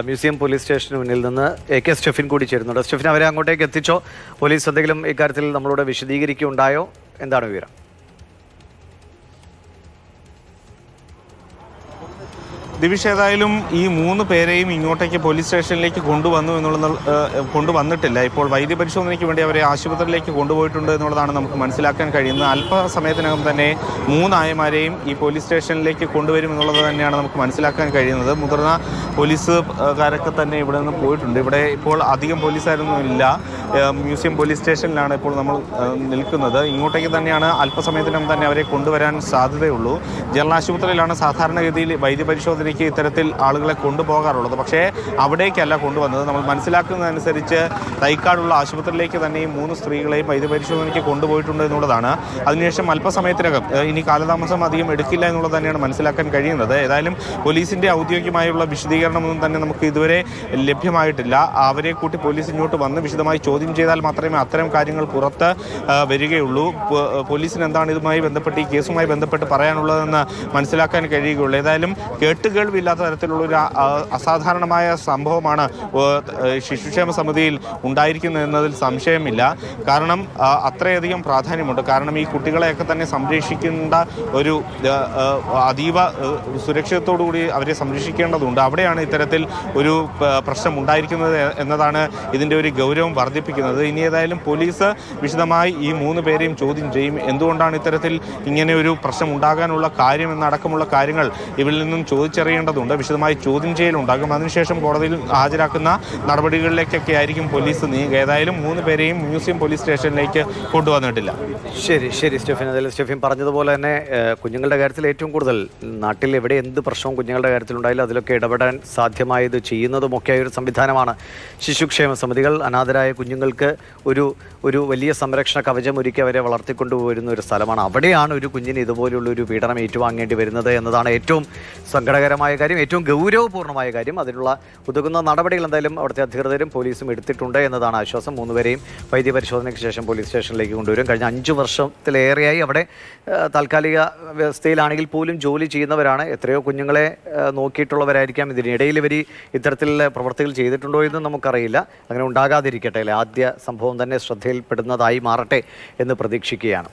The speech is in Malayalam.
മ്യൂസിയം പോലീസ് സ്റ്റേഷന് മുന്നിൽ നിന്ന് AK സ്റ്റെഫിൻ കൂടി ചേരുന്നുണ്ട്. സ്റ്റെഫിൻ, അവരെ അങ്ങോട്ടേക്ക് എത്തിച്ചോ? പോലീസ് എന്തെങ്കിലും ഇക്കാര്യത്തിൽ നമ്മളോട് വിശദീകരിക്കുകയുണ്ടായോ? എന്താണ് വിവരം? ദിവിഷ്, ഏതായാലും ഈ 3 പേരെയും ഇങ്ങോട്ടേക്ക് പോലീസ് സ്റ്റേഷനിലേക്ക് കൊണ്ടുവന്നിട്ടില്ല. ഇപ്പോൾ വൈദ്യപരിശോധനയ്ക്ക് വേണ്ടി അവരെ ആശുപത്രിയിലേക്ക് കൊണ്ടുപോയിട്ടുണ്ട് എന്നുള്ളതാണ് നമുക്ക് മനസ്സിലാക്കാൻ കഴിയുന്നത്. അല്പസമയത്തിനകം തന്നെ 3 ആയമാരെയും ഈ പോലീസ് സ്റ്റേഷനിലേക്ക് കൊണ്ടുവരും എന്നുള്ളത് തന്നെയാണ് നമുക്ക് മനസ്സിലാക്കാൻ കഴിയുന്നത്. മുതിർന്ന പോലീസുകാരൊക്കെ തന്നെ ഇവിടെ നിന്ന് പോയിട്ടുണ്ട്. ഇവിടെ ഇപ്പോൾ അധികം പോലീസുകാരൊന്നും ഇല്ല. മ്യൂസിയം പോലീസ് സ്റ്റേഷനിലാണ് ഇപ്പോൾ നമ്മൾ നിൽക്കുന്നത്. ഇങ്ങോട്ടേക്ക് തന്നെയാണ് അല്പസമയത്തിനും തന്നെ അവരെ കൊണ്ടുവരാൻ സാധ്യതയുള്ളൂ. ജനറൽ ആശുപത്രിയിലാണ് സാധാരണഗതിയിൽ വൈദ്യപരിശോധനയ്ക്ക് ഇത്തരത്തിൽ ആളുകളെ കൊണ്ടുപോകാറുള്ളത്. പക്ഷേ അവിടേക്കല്ല കൊണ്ടുവന്നത്. നമ്മൾ മനസ്സിലാക്കുന്നതനുസരിച്ച് തൈക്കാടുള്ള ആശുപത്രിയിലേക്ക് തന്നെ ഈ 3 സ്ത്രീകളെയും വൈദ്യപരിശോധനയ്ക്ക് കൊണ്ടുപോയിട്ടുണ്ട് എന്നുള്ളതാണ്. അതിനുശേഷം അല്പസമയത്തിനകം ഇനി കാലതാമസം അധികം എടുക്കില്ല എന്നുള്ളത് തന്നെയാണ് മനസ്സിലാക്കാൻ കഴിയുന്നത്. ഏതായാലും പോലീസിൻ്റെ ഔദ്യോഗികമായുള്ള വിശദീകരണമൊന്നും തന്നെ നമുക്ക് ഇതുവരെ ലഭ്യമായിട്ടില്ല. അവരെ കൂട്ടി പോലീസ് ഇങ്ങോട്ട് വന്ന് വിശദമായി ചോദ്യം ചെയ്താൽ മാത്രമേ അത്തരം കാര്യങ്ങൾ പുറത്ത് വരികയുള്ളൂ. പോലീസിന് എന്താണ് ഇതുമായി ബന്ധപ്പെട്ട്, ഈ കേസുമായി ബന്ധപ്പെട്ട് പറയാനുള്ളതെന്ന് മനസ്സിലാക്കാൻ കഴിയുകയുള്ളൂ. ഏതായാലും കേട്ടുകേൾവില്ലാത്ത തരത്തിലുള്ളൊരു അസാധാരണമായ സംഭവമാണ് ശിശുക്ഷേമ സമിതിയിൽ ഉണ്ടായിരിക്കുന്നത് എന്നതിൽ സംശയമില്ല. കാരണം അത്രയധികം പ്രാധാന്യമുണ്ട്. കാരണം ഈ കുട്ടികളെയൊക്കെ തന്നെ സംരക്ഷിക്കേണ്ട ഒരു അതീവ സുരക്ഷിതത്തോടുകൂടി അവരെ സംരക്ഷിക്കേണ്ടതുണ്ട്. അവിടെയാണ് ഇത്തരത്തിൽ ഒരു പ്രശ്നം ഉണ്ടായിരിക്കുന്നത് എന്നതാണ് ഇതിൻ്റെ ഒരു ഗൗരവം വർദ്ധിപ്പിക്കുന്നത്. ഇനി ഏതായാലും പോലീസ് വിശദമായി ഈ 3 പേരെയും ചോദ്യം ചെയ്യും. എന്തുകൊണ്ടാണ് ഇത്തരത്തിൽ ഇങ്ങനെ ഒരു പ്രശ്നം ഉണ്ടാകാനുള്ള കാര്യം എന്നടക്കമുള്ള കാര്യങ്ങൾ ഇവരിൽ നിന്നും ചോദിച്ചറിയേണ്ടതുണ്ട്. വിശദമായി ചോദ്യം ചെയ്യലുണ്ടാകും. അതിനുശേഷം കോടതിയിൽ ഹാജരാക്കുന്ന നടപടികളിലേക്കൊക്കെ ആയിരിക്കും പോലീസ് നീങ്ങുക. ഏതായാലും 3 പേരെയും മ്യൂസിയം പോലീസ് സ്റ്റേഷനിലേക്ക് കൊണ്ടുവന്നിട്ടില്ല. ശരി സ്റ്റെഫിൻ. അതിൽ സ്റ്റെഫിൻ പറഞ്ഞതുപോലെ തന്നെ കുഞ്ഞുങ്ങളുടെ കാര്യത്തിൽ ഏറ്റവും കൂടുതൽ നാട്ടിൽ എവിടെ എന്ത് പ്രശ്നവും കുഞ്ഞുങ്ങളുടെ കാര്യത്തിലുണ്ടായാലും അതിലൊക്കെ ഇടപെടാൻ സാധ്യമായത് ചെയ്യുന്നതുമൊക്കെ ഒരു സംവിധാനമാണ് ശിശുക്ഷേമ സമിതികൾ. അനാഥരായ കുഞ്ഞുങ്ങൾക്ക് ഒരു വലിയ സംരക്ഷണ കവചം ഒരുക്കി അവരെ വളർത്തിക്കൊണ്ടുപോരുന്ന ഒരു സ്ഥലമാണ്. അവിടെയാണ് ഒരു കുഞ്ഞിന് ഇതുപോലുള്ള ഒരു പീഡനം ഏറ്റുവാങ്ങേണ്ടി വരുന്നത് എന്നതാണ് ഏറ്റവും സങ്കടകരമായ കാര്യം, ഏറ്റവും ഗൗരവപൂർണ്ണമായ കാര്യം. അതിനുള്ള ഉതകുന്ന നടപടികൾ എന്തായാലും അവിടുത്തെ അധികൃതരും പോലീസും എടുത്തിട്ടുണ്ട് എന്നതാണ് ആശ്വാസം. 3 പേരെയും വൈദ്യപരിശോധനയ്ക്ക് ശേഷം പോലീസ് സ്റ്റേഷനിലേക്ക് കൊണ്ടുവരും. കഴിഞ്ഞ 5 വർഷത്തിലേറെയായി അവിടെ താൽക്കാലിക വ്യവസ്ഥയിലാണെങ്കിൽ പോലും ജോലി ചെയ്യുന്നവരാണ്. എത്രയോ കുഞ്ഞുങ്ങളെ നോക്കിയിട്ടുള്ളവരായിരിക്കാം. ഇതിനിടയിൽ ഇവർ ഇത്തരത്തിലുള്ള പ്രവർത്തികൾ ചെയ്തിട്ടുണ്ടോ എന്ന് നമുക്കറിയില്ല. അങ്ങനെ ഉണ്ടാകാതിരിക്കട്ടെ. ആദ്യ സംഭവം തന്നെ ശ്രദ്ധയിൽപ്പെടുന്നതായി മാറട്ടെ എന്ന് പ്രതീക്ഷിക്കുകയാണ്.